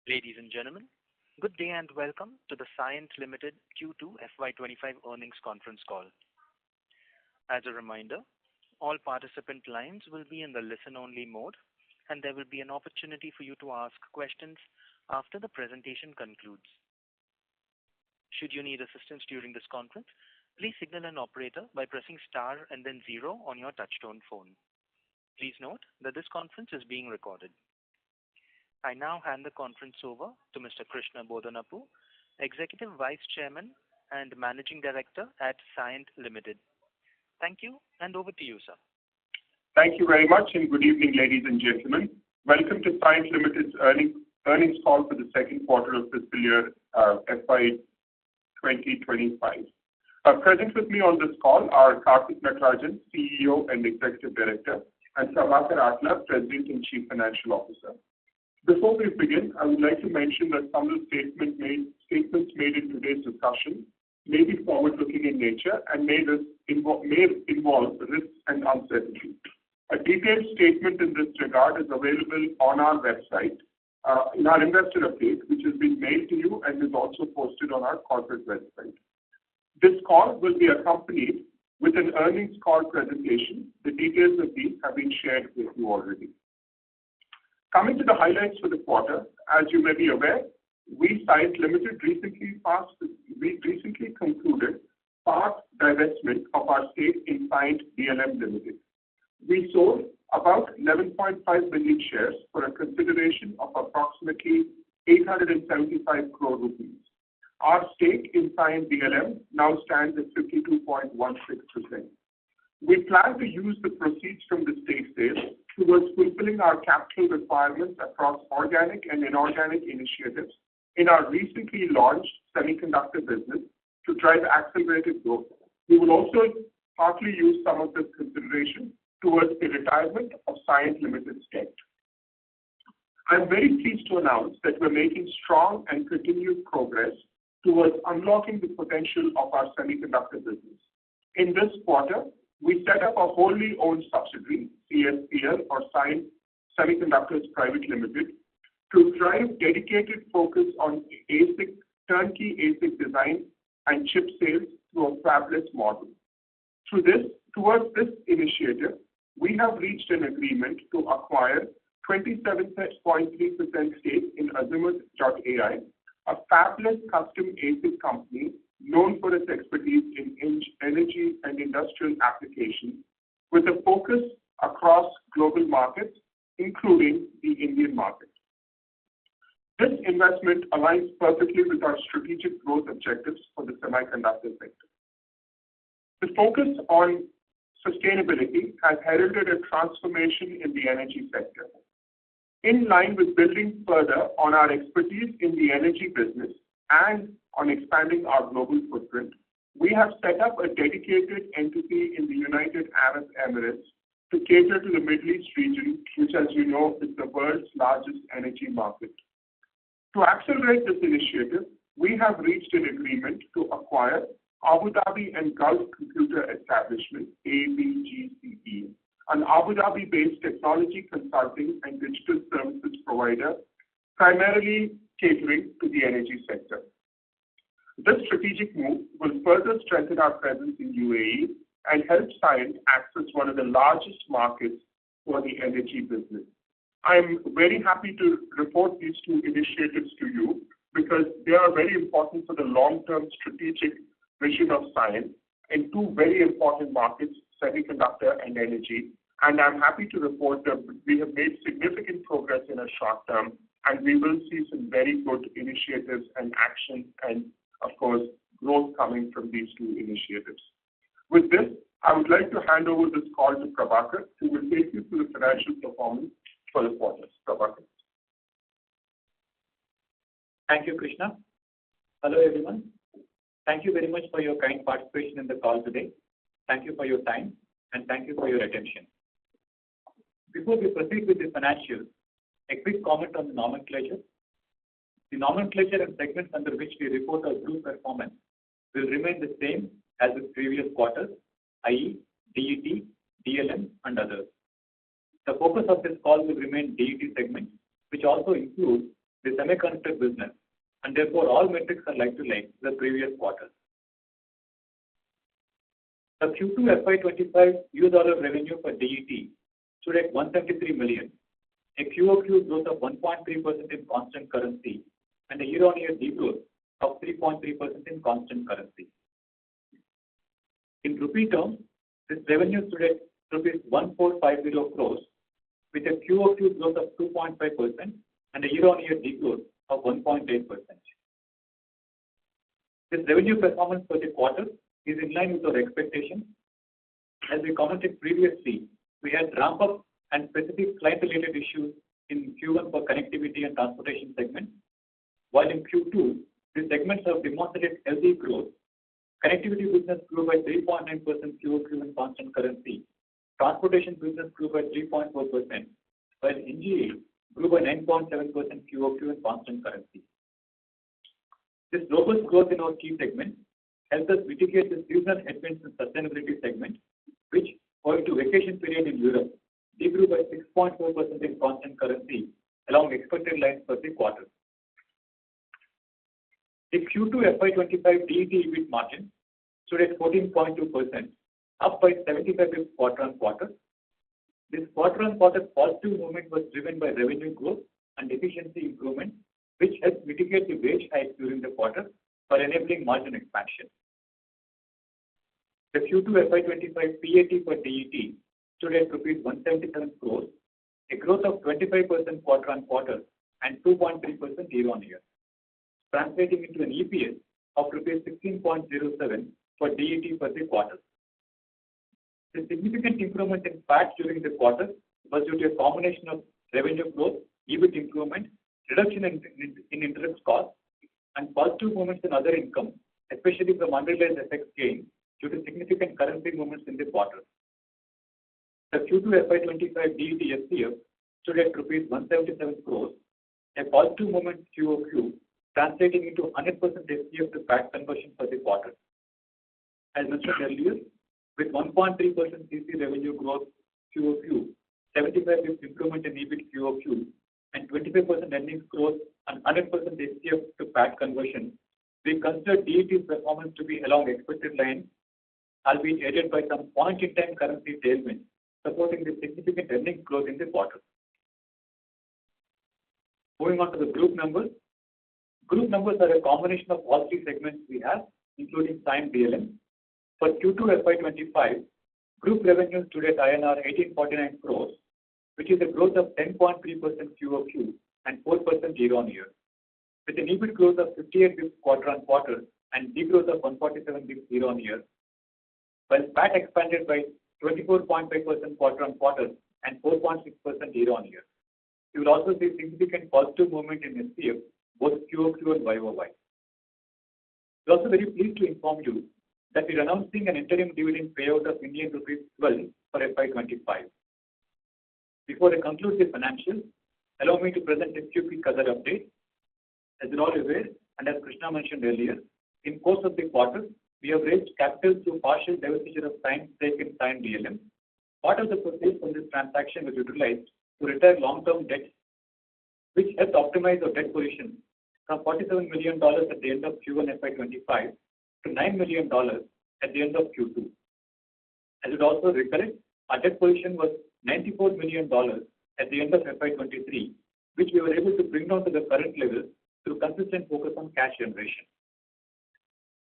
Ladies and gentlemen, good day and welcome to the Cyient Ltd Q2FY25 earnings conference call. As a reminder, all participant lines will be in the listen-only mode, and there will be an opportunity for you to ask questions after the presentation concludes. Should you need assistance during this conference, please signal an operator by pressing star and then 0 on your touchtone phone. Please note that this conference is being recorded. I now hand the conference over to Mr. Krishna Bodanapu, Executive Vice Chairman and Managing Director at Cyient Ltd. Thank you, and over to you, sir. Thank you very much, and good evening, ladies and gentlemen. Welcome to Cyient Ltd's earnings call for the second quarter of fiscal year FY2025. Present with me on this call are Karthik Natarajan, CEO and Executive Director, and Prabhakar Atla, President and Chief Financial Officer. Before we begin, I would like to mention that some of the statements made in today's discussion may be forward-looking in nature and may involve risks and uncertainties. A detailed statement in this regard is available on our website, in our investor update, which has been mailed to you and is also posted on our corporate website. This call will be accompanied with an earnings call presentation. The details of these have been shared with you already. Coming to the highlights for the quarter, as you may be aware, we Cyient Ltd recently concluded part divestment of our stake in Cyient Ltd. We sold about 11.5 million shares for a consideration of approximately 875 crore rupees. Our stake in Cyient DLM now stands at 52.16%. We plan to use the proceeds from the stake sale towards fulfilling our capital requirements across organic and inorganic initiatives in our recently launched semiconductor business to drive accelerated growth. We will also partly use some of this consideration towards the retirement of Cyient Ltd's debt. I am very pleased to announce that we're making strong and continued progress towards unlocking the potential of our semiconductor business. In this quarter, we set up a wholly owned subsidiary, CSPL or Cyient Semiconductors Private Limited, to drive dedicated focus on turnkey ASIC design and chip sales through a fabless model. Towards this initiative, we have reached an agreement to acquire 27.3% stake in Azimuth.ai, a fabless custom ASIC company known for its expertise in energy and industrial applications, with a focus across global markets, including the Indian market. This investment aligns perfectly with our strategic growth objectives for the semiconductor sector. The focus on sustainability has heralded a transformation in the energy sector. In line with building further on our expertise in the energy business and on expanding our global footprint, we have set up a dedicated entity in the United Arab Emirates to cater to the Middle East region, which, as you know, is the world's largest energy market. To accelerate this initiative, we have reached an agreement to acquire Abu Dhabi and Gulf Computer Establishment, ABGCE, an Abu Dhabi-based technology consulting and digital services provider, primarily catering to the energy sector. This strategic move will further strengthen our presence in UAE and help Cyient access one of the largest markets for the energy business. I am very happy to report these two initiatives to you because they are very important for the long-term strategic vision of Cyient in two very important markets, semiconductor and energy. And I'm happy to report that we have made significant progress in a short term, and we will see some very good initiatives and action and, of course, growth coming from these two initiatives. With this, I would like to hand over this call to Prabhakar, who will take you through the financial performance for the quarter. Prabhakar. Thank you, Krishna. Hello, everyone. Thank you very much for your kind participation in the call today. Thank you for your time, and thank you for your attention. Before we proceed with the financials, a quick comment on the nomenclature. The nomenclature and segments under which we report our group performance will remain the same as the previous quarters, i.e. DET, DLM, and others. The focus of this call will remain DET segment, which also includes the semiconductor business, and therefore all metrics are like to like the previous quarter. The Q2 FY25 US dollar revenue for DET stood at $173 million, a QOQ growth of 1.3% in constant currency, and a year-on-year degrowth of 3.3% in constant currency. In rupee terms, this revenue stood at rupees 1450 crores, with a QOQ growth of 2.5% and a year-on-year degrowth of 1.8%. This revenue performance for the quarter is in line with our expectations. As we commented previously, we had ramp-up and specific client-related issues in Q1 for connectivity and transportation segments, while in Q2, the segments have demonstrated healthy growth. Connectivity business grew by 3.9% QOQ in constant currency. Transportation business grew by 3.4%, while NGA grew by 9.7% QOQ in constant currency. This robust growth in our key segments helped us mitigate the seasonal headwinds in sustainability segment, which, owing to vacation period in Europe, degrew by 6.4% in constant currency along expected lines for the quarter. The Q2 FY25 DET EBIT margin stood at 14.2%, up by 75 basis quarter-on-quarter. This quarter-on-quarter positive movement was driven by revenue growth and efficiency improvement, which helped mitigate the wage hike during the quarter for enabling margin expansion. The Q2 FY25 PAT for DET stood at rupees 177 crores, a growth of 25% quarter-on-quarter and 2.3% year-on-year, translating into an EPS of rupees 16.07 for DET for the quarter. The significant improvement in PAT during the quarter was due to a combination of revenue growth, EBIT improvement, reduction in interest costs, and positive movements in other income, especially from unrealized FX gain due to significant currency movements in the quarter. The Q2 FY25 DET FCF stood at rupees 177 crores, a positive movement QOQ, translating into 100% FCF to PAT conversion for the quarter. As mentioned earlier, with 1.3% CC revenue growth QOQ, 75 basis improvement in EBIT QOQ, and 25% earnings growth and 100% FCF to PAT conversion, we consider DET's performance to be along expected lines, albeit aided by some point-in-time currency tailwind, supporting the significant earnings growth in the quarter. Moving on to the group numbers. Group numbers are a combination of all three segments we have, including Cyient DLM. For Q2 FY25, group revenue stood at INR 1849 crores, which is a growth of 10.3% QOQ and 4% year-on-year, with an EBIT growth of 58 basis quarter-on-quarter and degrowth of 147 basis year-on-year, while PAT expanded by 24.5% quarter-on-quarter and 4.6% year-on-year. You will also see significant positive movement in FCF, both QOQ and YOY. We are also very pleased to inform you that we are announcing an interim dividend payout of Indian rupees 12 for FY25. Before I conclude the financials, allow me to present a few quick other updates. As you are all aware, and as Krishna mentioned earlier, in course of the quarter, we have raised capital through partial divestiture of Cyient's stake in Cyient DLM. Part of the proceeds from this transaction was utilized to retire long-term debt, which helped optimize our debt position from $47 million at the end of Q1 FY25 to $9 million at the end of Q2. As you also recollect, our debt position was $94 million at the end of FY23, which we were able to bring down to the current level through consistent focus on cash generation.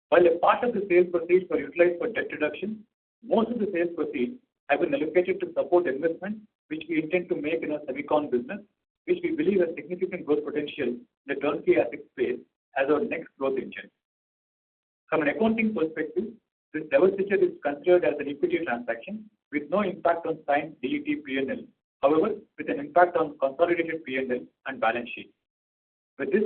While a part of the sales proceeds were utilized for debt reduction, most of the sales proceeds have been allocated to support investment, which we intend to make in our semicon business, which we believe has significant growth potential in the turnkey asset space as our next growth engine. From an accounting perspective, this divestiture is considered as an equity transaction with no impact on Cyient DET P&L, however, with an impact on consolidated P&L and balance sheet. With this,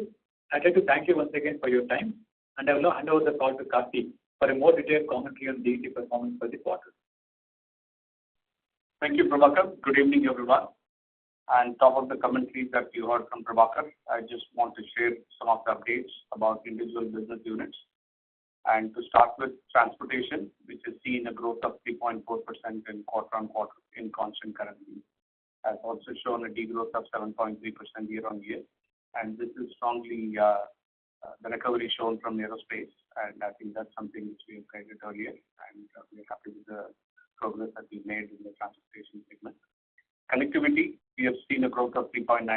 I'd like to thank you once again for your time, and I will now hand over the call to Karthik for a more detailed commentary on DET performance for the quarter. Thank you, Prabhakar. Good evening, everyone. And top of the commentary that you heard from Prabhakar, I just want to share some of the updates about individual business units. And to start with transportation, which has seen a growth of 3.4% in quarter-on-quarter in constant currency, has also shown a degrowth of 7.3% year-on-year. and this is strongly the recovery shown from aerospace, and I think that's something which we have guided earlier, and we are happy with the progress that we made in the transportation segment. Connectivity, we have seen a growth of 3.9%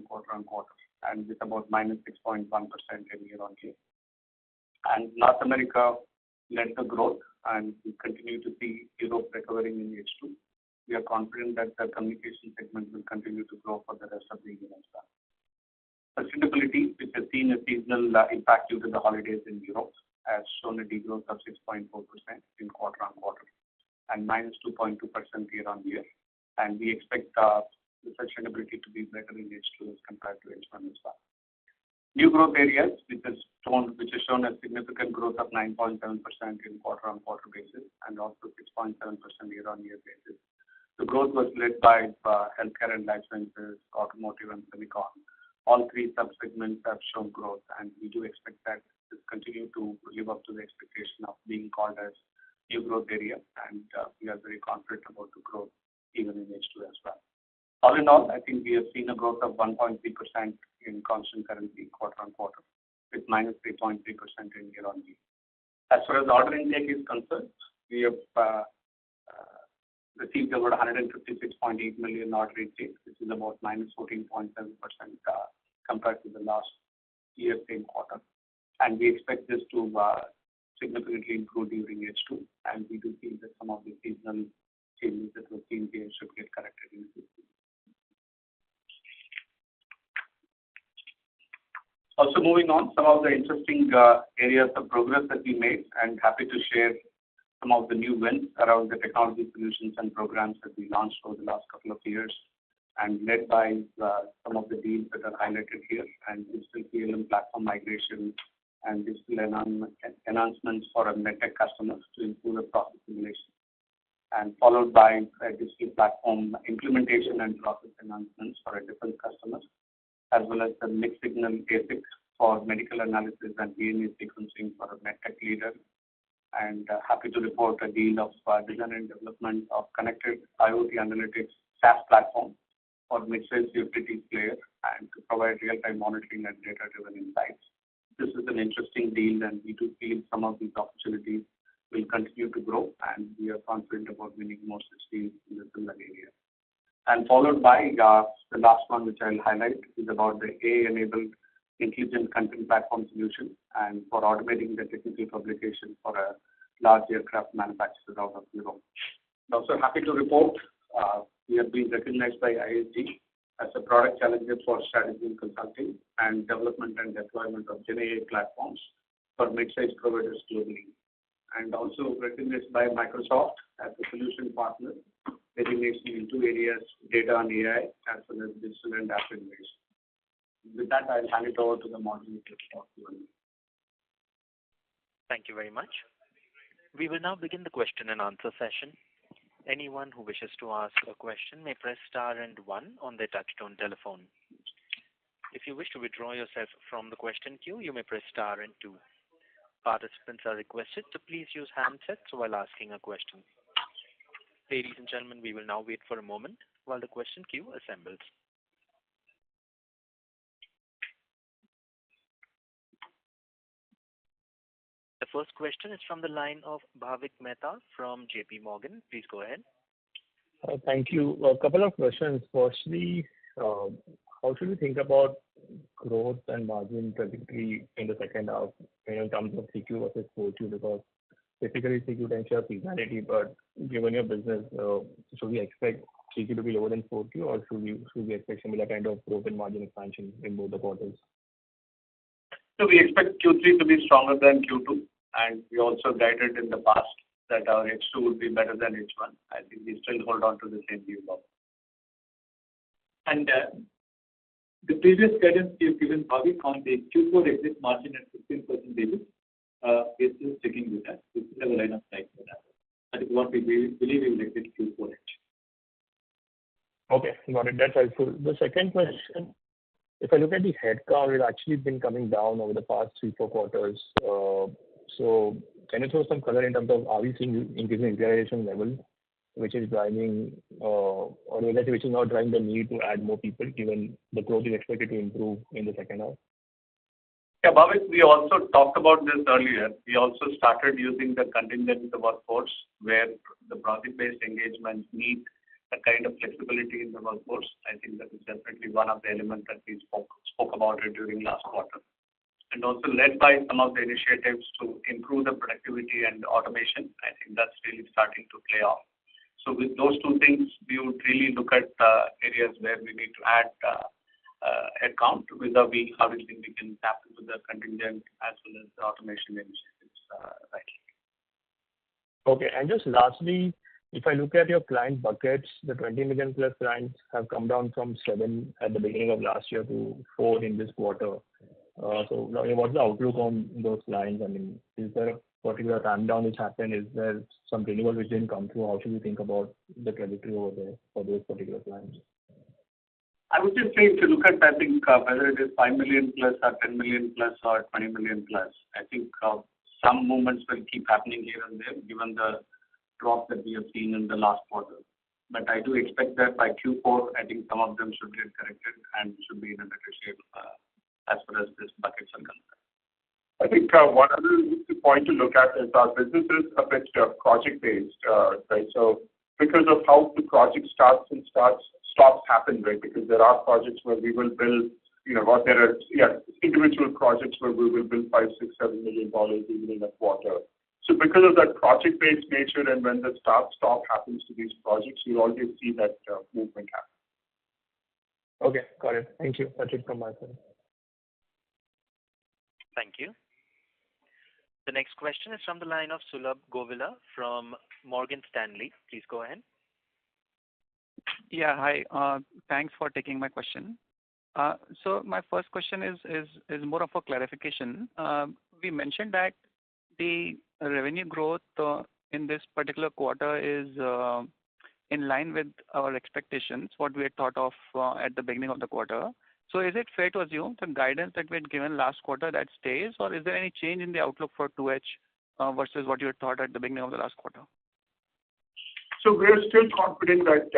quarter-on-quarter, and with about -6.1% in year-on-year. And North America led the growth, and we continue to see Europe recovering in H2. We are confident that the communication segment will continue to grow for the rest of the year as well. Sustainability, which has seen a seasonal impact due to the holidays in Europe, has shown a degrowth of 6.4% in quarter-on-quarter and -2.2% year-on-year. And we expect the sustainability to be better in H2 as compared to H1 as well. New growth areas, which has shown a significant growth of 9.7% in quarter-on-quarter basis and also 6.7% year-on-year basis. The growth was led by healthcare and life sciences, automotive, and semicon. All three sub-segments have shown growth, and we do expect that to continue to live up to the expectation of being called as new growth area, and we are very confident about the growth even in H2 as well. All in all, I think we have seen a growth of 1.3% in constant currency quarter-on-quarter, with -3.3% in year-on-year. As far as order intake is concerned, we have received about 156.8 million order intake, which is about -14.7% compared to the last year same quarter. And we expect this to significantly improve during H2, and we do feel that some of the seasonal changes that we've seen here should get corrected in H2. Also moving on, some of the interesting areas of progress that we made, and happy to share some of the new wins around the technology solutions and programs that we launched over the last couple of years, and led by some of the deals that are highlighted here, and digital PLM platform migration and digital enhancements for our MedTech customers to improve the process simulation, and followed by a digital platform implementation and process enhancements for our defense customers, as well as the mixed signal ASIC for medical analysis and DNA sequencing for a MedTech leader. And happy to report a deal of design and development of connected IoT analytics SaaS platform for mid-size utilities player and to provide real-time monitoring and data-driven insights. This is an interesting deal, and we do feel some of these opportunities will continue to grow, and we are confident about winning more such deals in the similar area. And followed by the last one, which I'll highlight, is about the AI-enabled intelligent content platform solution and for automating the technical publication for a large aircraft manufacturer out of Europe. I'm also happy to report we have been recognized by ISG as a product challenger for strategy and consulting and development and deployment of GenAI platforms for mid-sized providers globally, and also recognized by Microsoft as a solution partner, designation in two areas, data and AI, as well as digital and app innovation. With that, I'll hand it over to the moderator to talk to you. Thank you very much. We will now begin the question and answer session. Anyone who wishes to ask a question may press star and 1 on their touchtone telephone. If you wish to withdraw yourself from the question queue, you may press star and 2. Participants are requested to please use handsets while asking a question. Ladies and gentlemen, we will now wait for a moment while the question queue assembles. The first question is from the line of Bhavik Mehta from JP Morgan. Please go ahead. Thank you. A couple of questions. Firstly, how should we think about growth and margin trajectory in the second half in terms of CQ versus 4Q? Because typically CQ tends to have seasonality, but given your business, should we expect CQ to be lower than 4Q, or should we expect similar kind of growth and margin expansion in both the quarters? So we expect Q3 to be stronger than Q2, and we also guided in the past that our H2 would be better than H1. I think we still hold on to the same view. And the previous guidance you've given, Bhavik, on the Q4 exit margin at 15% basis, we're still sticking with that. We still have a line of sight for that. That is what we believe we will exit Q4 at. Okay, got it. That's helpful. The second question, if I look at the headcount, it's actually been coming down over the past 3-4 quarters. So can you throw some color in terms of, are we seeing increasing utilization level which is driving, or let's say which is not driving the need to add more people, given the growth is expected to improve in the second half? Yeah, Bhavik, we also talked about this earlier. We also started using the contingent workforce, where the project-based engagements need a kind of flexibility in the workforce. I think that is definitely one of the elements that we spoke about it during last quarter. And also led by some of the initiatives to improve the productivity and automation. I think that's really starting to play off. So with those two things, we would really look at areas where we need to add headcount, vis-a-vis how we think we can tap into the contingent as well as the automation initiatives rightly. Okay, and just lastly, if I look at your client buckets, the 20 million plus clients have come down from 7 at the beginning of last year to 4 in this quarter. So what's the outlook on those clients? I mean, is there a particular ramp down which happened? Is there some renewal which didn't come through? How should we think about the trajectory over there for those particular clients? I would just say if you look at, I think, whether it is 5 million plus or 10 million plus or 20 million plus, I think some movements will keep happening here and there, given the drop that we have seen in the last quarter. But I do expect that by Q4, I think some of them should get corrected and should be in a better shape as far as this buckets are concerned. I think one other point to look at is our business is a bit project-based, right? So because of how the project stops happen, right? Because there are projects where we will build, or there are individual projects where we will build $5, $6, $7 million even in a quarter. So because of that project-based nature, and when the stop happens to these projects, you always see that movement happen. Okay, got it. Thank you. That's it from my side. Thank you. The next question is from the line of Sulabh Govila from Morgan Stanley. Please go ahead. Yeah, hi. Thanks for taking my question. So my first question is more of a clarification. We mentioned that the revenue growth in this particular quarter is in line with our expectations, what we had thought of at the beginning of the quarter. So is it fair to assume the guidance that we had given last quarter that stays, or is there any change in the outlook for 2H versus what you had thought at the beginning of the last quarter? So we're still confident that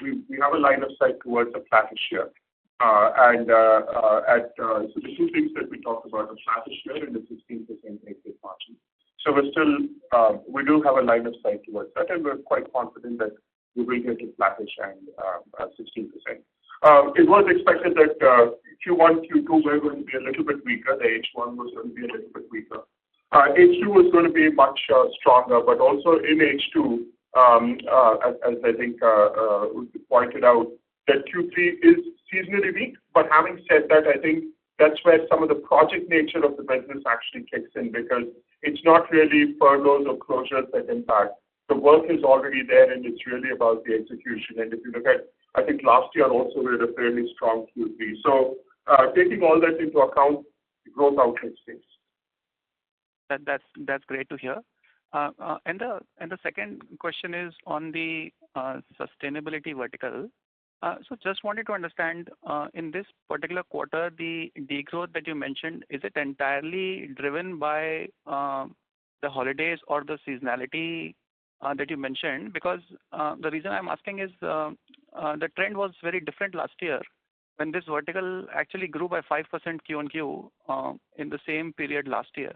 we have a line of sight towards a flattish year. So the two things that we talked about, a flattish year and a 16% exit margin. So we do have a line of sight towards that, and we're quite confident that we will get to flattish and 16%. It was expected that Q1, Q2 were going to be a little bit weaker. The H1 was going to be a little bit weaker. H2 was going to be much stronger, but also in H2, as I think we pointed out, that Q3 is seasonally weak. But having said that, I think that's where some of the project nature of the business actually kicks in, because it's not really furloughs or closures that impact. The work is already there, and it's really about the execution. And if you look at, I think last year also we had a fairly strong Q3. So taking all that into account, the growth outlook stays. That's great to hear. And the second question is on the sustainability vertical. So just wanted to understand, in this particular quarter, the degrowth that you mentioned, is it entirely driven by the holidays or the seasonality that you mentioned? Because the reason I'm asking is the trend was very different last year, when this vertical actually grew by 5% Q-on-Q in the same period last year.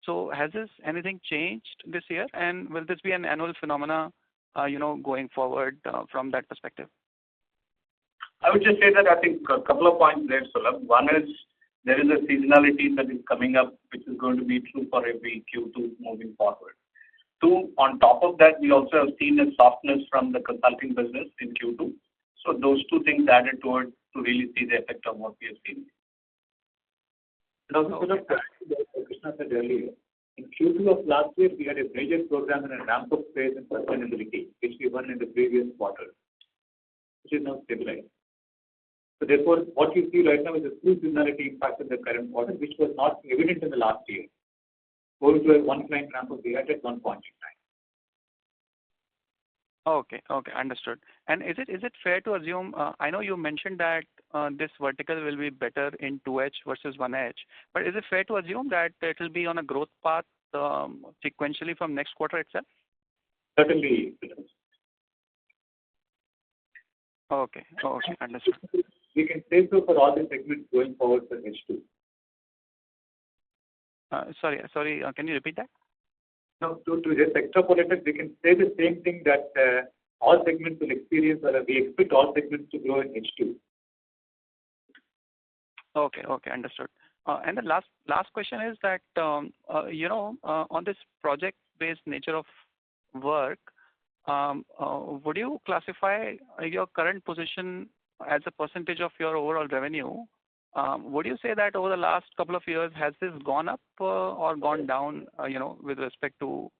So has anything changed this year, and will this be an annual phenomena, going forward from that perspective? I would just say that I think a couple of points there, Sulabh. One is there is a seasonality that is coming up, which is going to be true for every Q2 moving forward. Two, on top of that, we also have seen a softness from the consulting business in Q2. So those two things added to it to really see the effect of what we have seen. And also, Krishna said earlier, in Q2 of last year, we had a major program in a ramp-up phase in sustainability, which we won in the previous quarter, which is now stabilized. So therefore, what you see right now is a true seasonality impact in the current quarter, which was not evident in the last year. Going to a one client ramp-up we had at one point in time. Okay, understood. And is it fair to assume, I know you mentioned that this vertical will be better in 2H versus 1H, but is it fair to assume that it will be on a growth path sequentially from next quarter itself? Certainly. Okay. Understood. We can say so for all the segments going forward for H2. Sorry. Can you repeat that? Now, to just extrapolate it, we can say the same thing that all segments will experience, or we expect all segments to grow in H2. Okay, understood. And the last question is that, on this project-based nature of work, would you classify your current position as a percentage of your overall revenue? Would you say that over the last couple of years, has this gone up or gone down, with respect to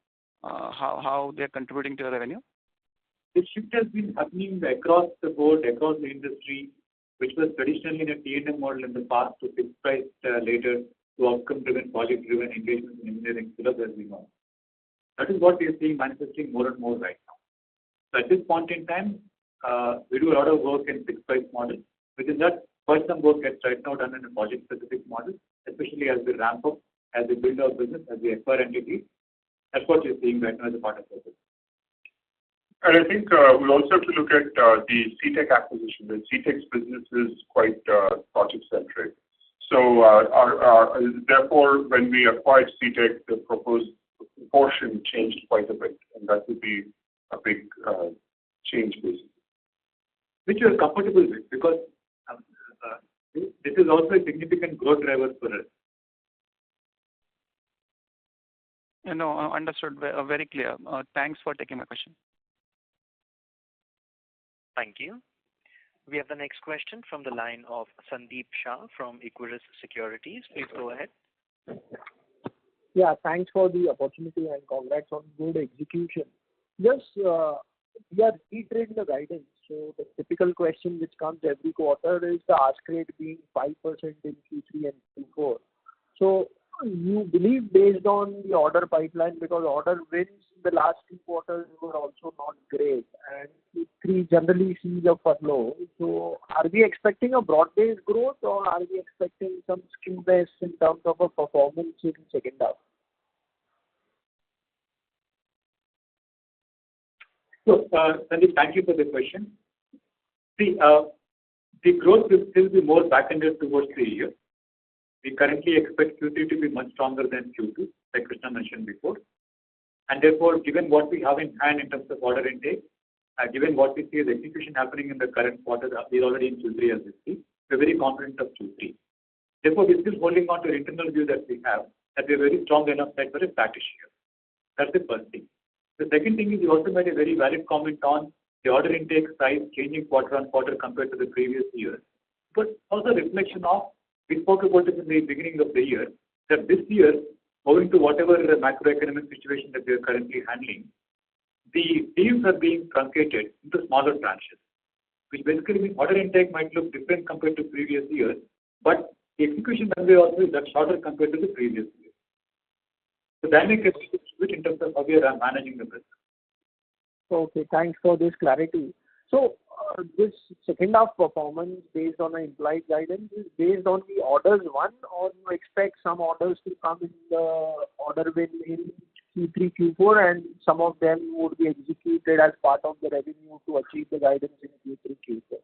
how they're contributing to your revenue? The shift has been happening across the board, across the industry, which was traditionally in a T&M model in the past to fixed price later to outcome-driven, project-driven engagements in engineering syllabus as we know. That is what we are seeing manifesting more and more right now. So at this point in time, we do a lot of work in fixed price model. Within that, quite some work gets right now done in a project-specific model, especially as we ramp up, as we build our business, as we acquire entities. That's what you're seeing right now as a part of our business. And I think we also have to look at the CTech acquisition. The CTech's business is quite project-centric. So therefore, when we acquired CTech, the proposed proportion changed quite a bit, and that would be a big change, basically. Which we are comfortable with, because this is also a significant growth driver for us. No, understood. Very clear. Thanks for taking my question. Thank you. We have the next question from the line of Sandeep Shah from Equirus Securities. Please go ahead. Yeah, thanks for the opportunity and congrats on good execution. Just, we are reiterating the guidance. So the typical question which comes every quarter is the ask rate being 5% in Q3 and Q4. So you believe based on the order pipeline, because order wins the last 2 quarters were also not great, and Q3 generally sees a furlough. So are we expecting a broad-based growth, or are we expecting some skewness in terms of a performance in second half? So, Sandeep, thank you for the question. See, the growth will still be more back-ended towards the year. We currently expect Q3 to be much stronger than Q2, like Krishna mentioned before. And therefore, given what we have in hand in terms of order intake, given what we see as execution happening in the current quarter, we're already in Q3 as we speak, we're very confident of Q3. Therefore, we're still holding on to an internal view that we have, that we're very strong enough that for a flattish year. That's the first thing. The second thing is you also made a very valid comment on the order intake size changing quarter on quarter compared to the previous year. But also a reflection of, we spoke about it in the beginning of the year, that this year, owing to whatever macroeconomic situation that we are currently handling, the deals are being truncated into smaller tranches, which basically means order intake might look different compared to previous years, but the execution runway also is that shorter compared to the previous year. So dynamic is switch in terms of how we are managing the business. Okay, thanks for this clarity. So this second half performance based on the implied guidance is based on the orders won, or you expect some orders to come in the order win in Q3, Q4, and some of them would be executed as part of the revenue to achieve the guidance in Q3, Q4?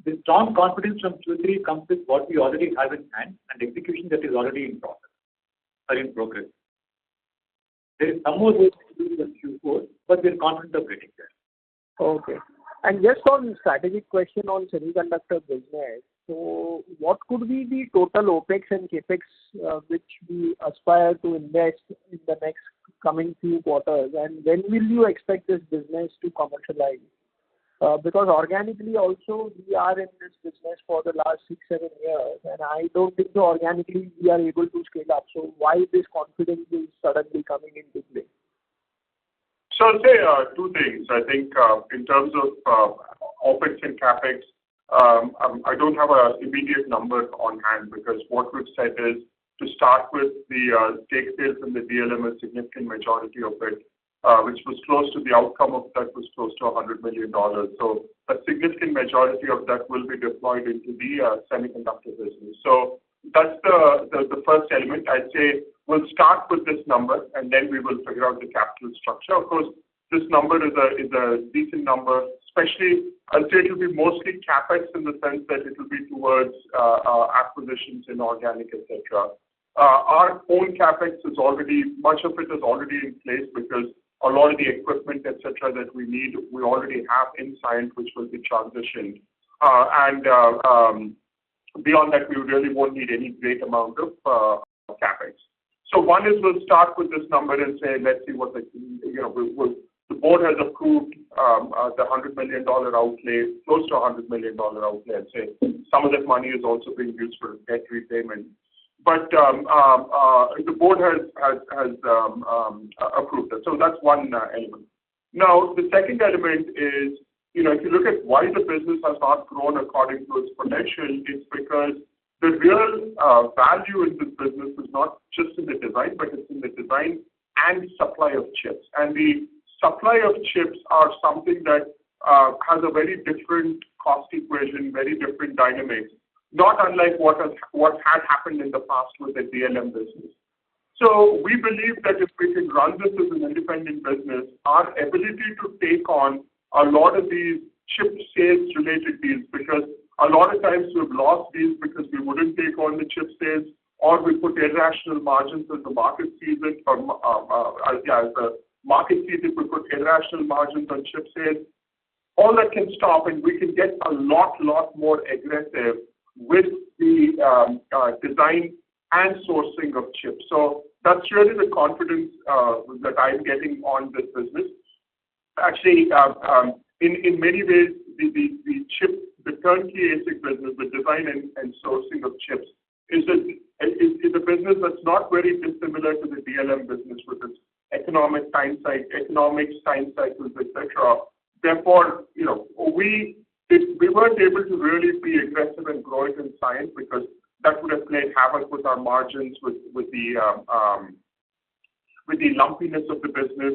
The strong confidence from Q3 comes with what we already have in hand and execution that is already in process or in progress. There is some more work to do in Q4, but we are confident of getting there. Okay. And just on strategic question on semiconductor business, so what could be the total OPEX and CAPEX which we aspire to invest in the next coming few quarters, and when will you expect this business to commercialize? Because organically also we are in this business for the last 6-7 years, and I don't think so organically we are able to scale up. So why this confidence is suddenly coming into play? So I'll say 2 things. I think in terms of OPEX and CAPEX, I don't have an immediate number on hand, because what we've said is to start with the stake sales in the DLM, a significant majority of it, which was close to the outcome of that was close to $100 million. So a significant majority of that will be deployed into the semiconductor business. So that's the first element. I'd say we'll start with this number and then we will figure out the capital structure. Of course, this number is a decent number, especially, I'll say it will be mostly CapEx in the sense that it will be towards acquisitions, inorganic, etc. Our own CapEx is already, much of it is already in place because a lot of the equipment, etc., that we need, we already have in Cyient, which will be transitioned. Beyond that, we really won't need any great amount of CapEx. So one is we'll start with this number and say, let's see what the board has approved the $100 million outlay, close to $100 million outlay. I'd say some of that money is also being used for debt repayment. But the board has approved it. So that's one element. Now, the second element is, if you look at why the business has not grown according to its potential, it's because the real value in this business is not just in the design, but it's in the design and supply of chips. And the supply of chips are something that has a very different cost equation, very different dynamics, not unlike what had happened in the past with the DLM business. So we believe that if we can run this as an independent business, our ability to take on a lot of these chip sales related deals, because a lot of times we've lost deals because we wouldn't take on the chip sales, or we put irrational margins as the market sees it, as the market sees it, we put irrational margins on chip sales. All that can stop, and we can get a lot more aggressive with the design and sourcing of chips. So that's really the confidence that I'm getting on this business. Actually, in many ways, the turnkey ASIC business, the design and sourcing of chips, is a business that's not very dissimilar to the DLM business with its economics, time cycles, etc. Therefore, we weren't able to really be aggressive and grow it in Cyient because that would have played havoc with our margins, with the lumpiness of the business,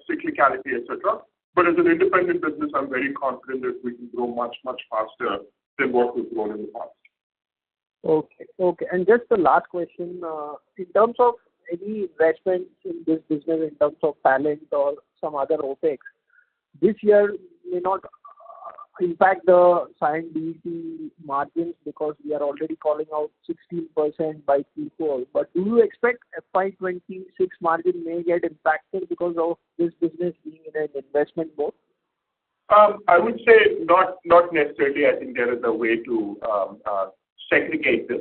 cyclicality, etc. But as an independent business, I'm very confident that we can grow much faster than what we've grown in the past. Okay. And just the last question, in terms of any investments in this business, in terms of talent or some other OPEX, this year may not impact the Cyient DET margins because we are already calling out 16% by Q4. But do you expect FY26 margin may get impacted because of this business being in an investment mode? I would say not necessarily. I think there is a way to segregate this.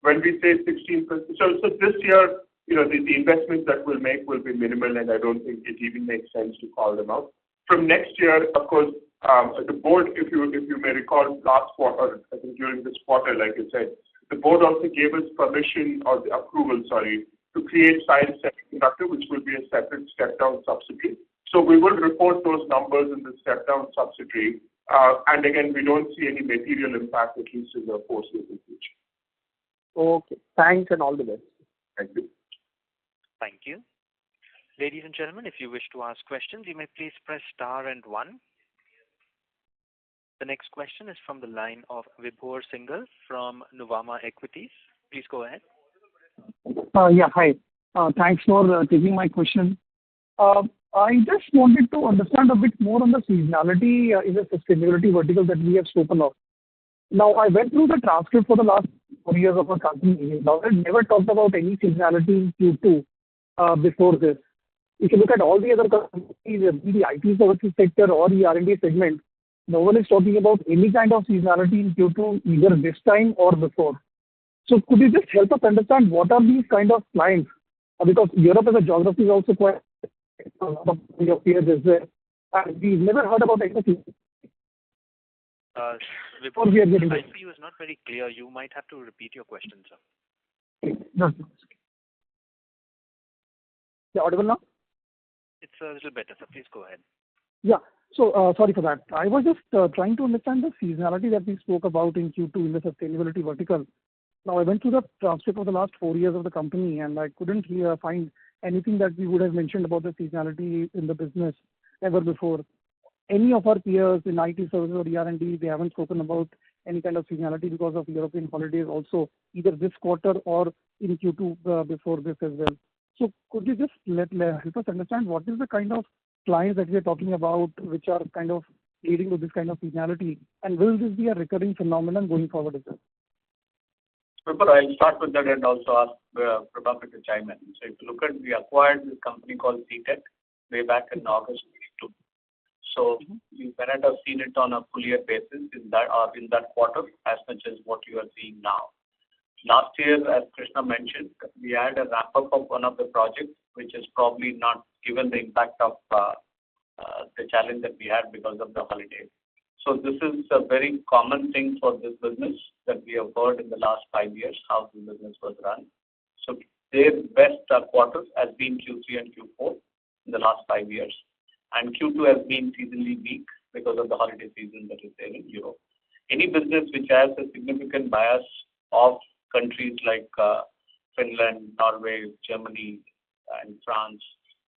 When we say 16%, so this year, the investments that we'll make will be minimal, and I don't think it even makes sense to call them out. From next year, of course, the board, if you may recall, last quarter, I think during this quarter, like you said, the board also gave us permission or the approval, to create Cyient Semiconductor, which will be a separate step-down subsidiary. So we will report those numbers in the step-down subsidiary. And again, we don't see any material impact, at least in the foreseeable future. Okay. Thanks and all the best. Thank you. Thank you. Ladies and gentlemen, if you wish to ask questions, you may please press star and 1. The next question is from the line of Vibhor Singhal from Nuvama Equities. Please go ahead. Hi. Thanks for taking my question. I just wanted to understand a bit more on the seasonality in the sustainability vertical that we have spoken of. Now, I went through the transcript for the last 4 years of our company. Now, I never talked about any seasonality in Q2 before this. If you look at all the other companies, in the IT services sector or the R&D segment, no one is talking about any kind of seasonality in Q2 either this time or before. So could you just help us understand what are these kind of clients? Because Europe as a geography is also quite a lot of your peers as well. And we've never heard about anything. Vibhor, the line for you is not very clear. You might have to repeat your question, sir. No. Yeah, audible now? It's a little better, sir. Please go ahead. Yeah. So, sorry for that. I was just trying to understand the seasonality that we spoke about in Q2 in the sustainability vertical. Now, I went through the transcript of the last 4 years of the company, and I couldn't find anything that we would have mentioned about the seasonality in the business ever before. Any of our peers in IT services or ER&D, they haven't spoken about any kind of seasonality because of European holidays also, either this quarter or in Q2 before this as well. So could you just help us understand what is the kind of clients that we are talking about, which are kind of leading to this kind of seasonality? And will this be a recurring phenomenon going forward as well? But I'll start with that and also ask Prabhakar to chime in. So if you look at, we acquired this company called Cyient way back in August 22. So you cannot have seen it on a full year basis in that quarter as much as what you are seeing now. Last year, as Krishna mentioned, we had a ramp up of one of the projects, which is probably not given the impact of the challenge that we had because of the holidays. So this is a very common thing for this business that we have heard in the last 5 years, how the business was run. So their best quarters has been Q3 and Q4 in the last 5 years. And Q2 has been seasonally weak because of the holiday season that is there in Europe. Any business which has a significant bias of countries like Finland, Norway, Germany, and France,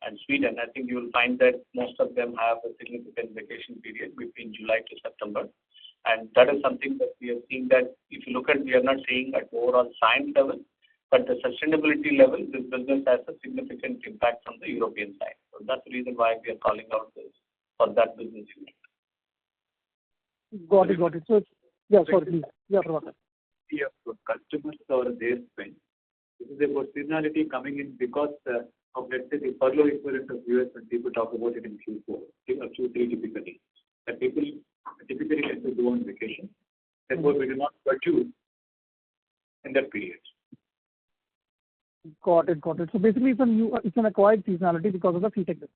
and Sweden, I think you will find that most of them have a significant vacation period between July to September. And that is something that we are seeing that if you look at, we are not saying at overall Cyient level, but the sustainability level, this business has a significant impact from the European side. So that's the reason why we are calling out this for that business unit. Got it. So, yeah, sorry, please. Yeah, Prabhakar. Of customers or their spend. This is about seasonality coming in because of, let's say, the furlough equivalent of US when people talk about it in Q4 or Q3 typically. That people typically tend to go on vacation. Therefore, we do not pursue in that period. Got it. So basically, it's an acquired seasonality because of the Cyient business.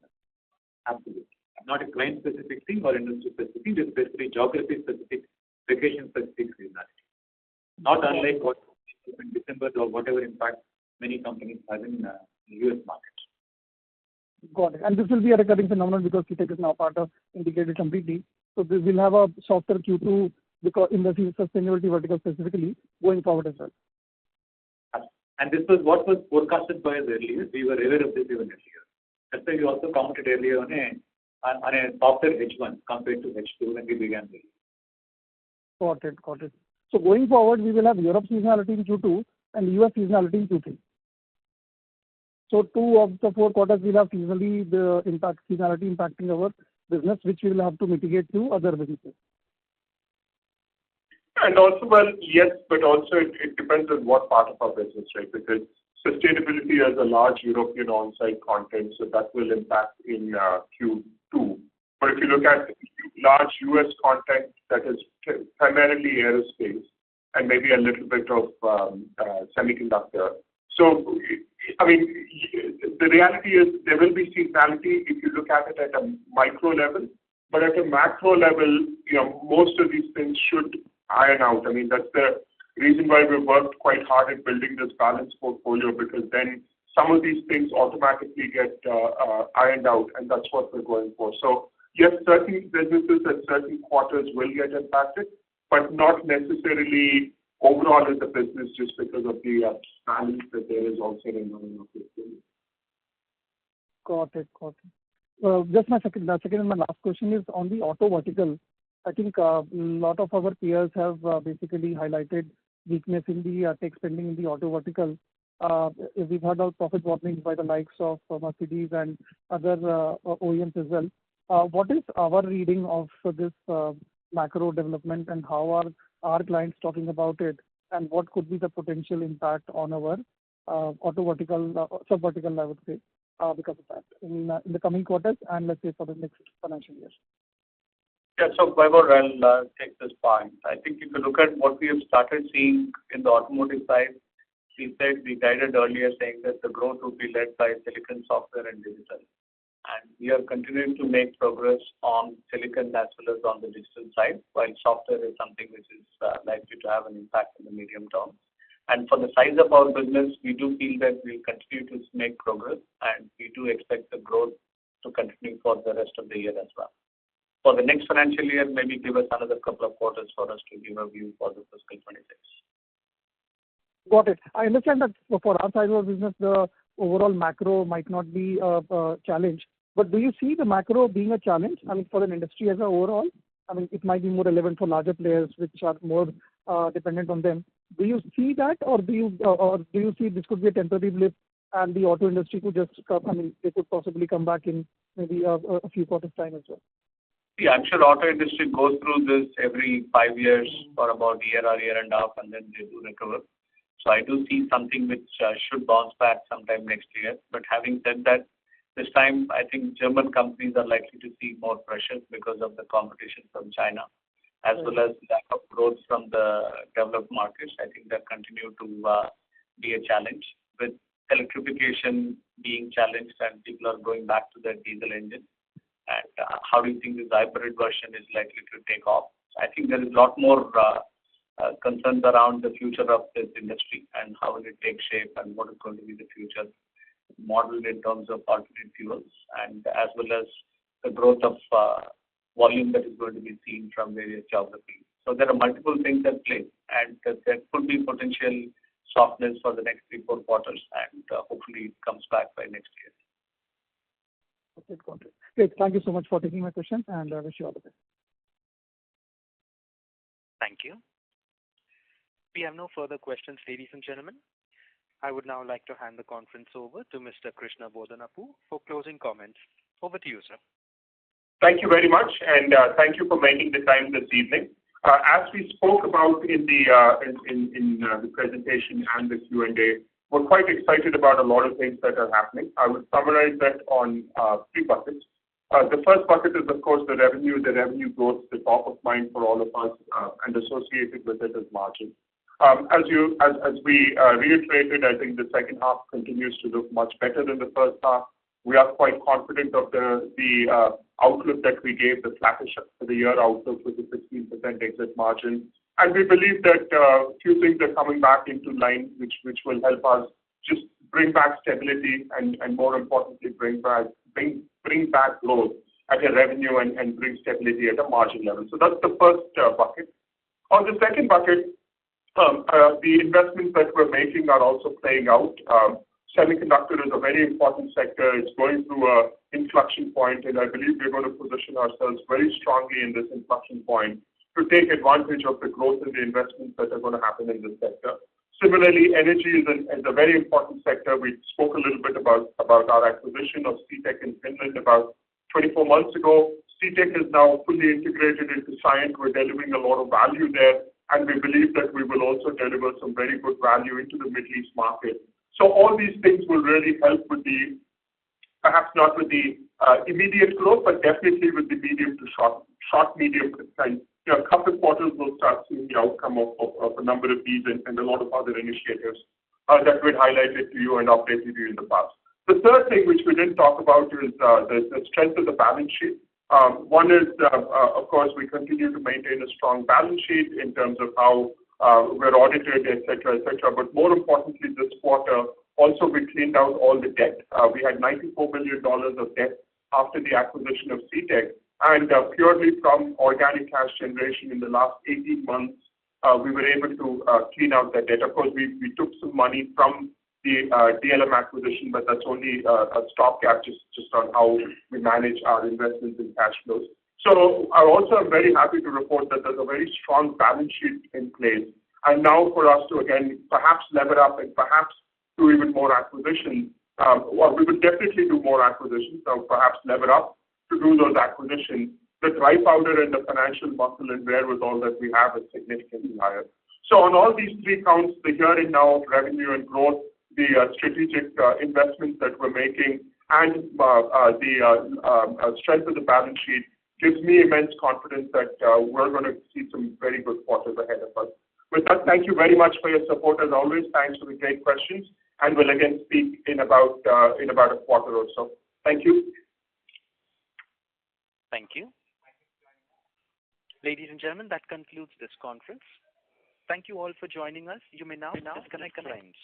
Absolutely. Not a client-specific thing or industry-specific thing, just basically geography-specific, vacation-specific seasonality. Not unlike what in December or whatever impact many companies have in the US market. Got it. And this will be a recurring phenomenon because Cyient is now part of integrated completely. So we will have a softer Q2 because in the sustainability vertical specifically going forward as well. And this was what was forecasted by us earlier. We were aware of this even earlier. That's why we also commented earlier on a softer H1 compared to H2 when we began the year. Got it. So going forward, we will have Europe seasonality in Q2 and US seasonality in Q3. So 2 of the 4 quarters will have seasonality impacting our business, which we will have to mitigate through other businesses. And also, well, yes, but also it depends on what part of our business, right? Because sustainability has a large European on-site content, so that will impact in Q2. But if you look at large US content that is primarily aerospace and maybe a little bit of semiconductor. So, I mean, the reality is there will be seasonality if you look at it at a micro level, but at a macro level, most of these things should iron out. I mean, that's the reason why we've worked quite hard at building this balanced portfolio, because then some of these things automatically get ironed out, and that's what we're going for. So, yes, certain businesses at certain quarters will get impacted, but not necessarily overall as a business just because of the balance that there is also in our portfolio. Got it. Just my second and my last question is on the auto vertical. I think a lot of our peers have basically highlighted weakness in the tech spending in the auto vertical. We've heard of profit warnings by the likes of Mercedes and other OEMs as well. What is our reading of this macro development, and how are our clients talking about it, and what could be the potential impact on our auto vertical, sub-vertical, I would say, because of that in the coming quarters and let's say for the next financial year? Yeah, so Vaibhav, I'll take this point. I think if you look at what we have started seeing in the automotive side, we guided earlier saying that the growth would be led by silicon, software, and digital. And we are continuing to make progress on silicon as well as on the digital side, while software is something which is likely to have an impact in the medium term. And for the size of our business, we do feel that we'll continue to make progress, and we do expect the growth to continue for the rest of the year as well. For the next financial year, maybe give us another couple of quarters for us to give a view for the fiscal 26. Got it. I understand that for our side of our business, the overall macro might not be a challenge. But do you see the macro being a challenge? I mean, for an industry as a overall, I mean, it might be more relevant for larger players which are more dependent on them. Do you see that, or do you see this could be a temporary blip, and the auto industry could just, they could possibly come back in maybe a few quarters time as well? Yeah, I'm sure auto industry goes through this every 5 years for about a year or year and a half, and then they do recover. So I do see something which should bounce back sometime next year. But having said that, this time I think German companies are likely to see more pressure because of the competition from China, as well as lack of growth from the developed markets. I think that continue to be a challenge, with electrification being challenged and people are going back to their diesel engine. And how do you think this hybrid version is likely to take off? I think there is a lot more concerns around the future of this industry and how will it take shape and what is going to be the future model in terms of alternate fuels, and as well as the growth of volume that is going to be seen from various geographies. So there are multiple things at play, and there could be potential softness for the next 3-4 quarters, and hopefully it comes back by next year. Okay, got it. Great. Thank you so much for taking my question, and I wish you all the best. Thank you. We have no further questions, ladies and gentlemen. I would now like to hand the conference over to Mr. Krishna Bodanapu for closing comments. Over to you, sir. Thank you very much, and thank you for making the time this evening. As we spoke about in the presentation and the Q&A, we're quite excited about a lot of things that are happening. I would summarize that on 3 buckets. The first bucket is, of course, the revenue. The revenue growth is the top of mind for all of us, and associated with it is margin. As we reiterated, I think the second half continues to look much better than the first half. We are quite confident of the outlook that we gave, the flattish for the year outlook with the 16% exit margin. And we believe that few things are coming back into line, which will help us just bring back stability and more importantly, bring back growth at a revenue and bring stability at a margin level. So that's the first bucket. On the second bucket, the investments that we're making are also playing out. Semiconductor is a very important sector. It's going through a inflection point, and I believe we're going to position ourselves very strongly in this inflection point to take advantage of the growth and the investments that are going to happen in this sector. Similarly, energy is a very important sector. We spoke a little bit about our acquisition of Cyient in Finland about 24 months ago. Cyient is now fully integrated into Cyient. We're delivering a lot of value there, and we believe that we will also deliver some very good value into the Middle East market. So all these things will really help with the, perhaps not with the immediate growth, but definitely with the medium to short, medium time. A couple of quarters we'll start seeing the outcome of a number of these and a lot of other initiatives that we'd highlighted to you and updated you in the past. The third thing which we didn't talk about is the strength of the balance sheet. One is, of course, we continue to maintain a strong balance sheet in terms of how we're audited, et cetera, et cetera. But more importantly, this quarter, also we cleaned out all the debt. We had $94 million of debt after the acquisition of Cyient, and purely from organic cash generation in the last 18 months, we were able to clean out that debt. Of course, we took some money from the DLM acquisition, but that's only a stopgap just on how we manage our investments and cash flows. So I also am very happy to report that there's a very strong balance sheet in place. And now for us to, again, perhaps lever up and perhaps do even more acquisitions, well, we will definitely do more acquisitions, so perhaps lever up to do those acquisitions. The dry powder and the financial muscle and wherewithal that we have is significantly higher. So on all these 3 counts, the here and now of revenue and growth, the strategic investments that we're making, and the strength of the balance sheet, gives me immense confidence that we're going to see some very good quarters ahead of us. With that, thank you very much for your support as always. Thanks for the great questions, and we'll again speak in about a quarter or so. Thank you. Thank you. Ladies and gentlemen, that concludes this conference. Thank you all for joining us. You may now disconnect the lines.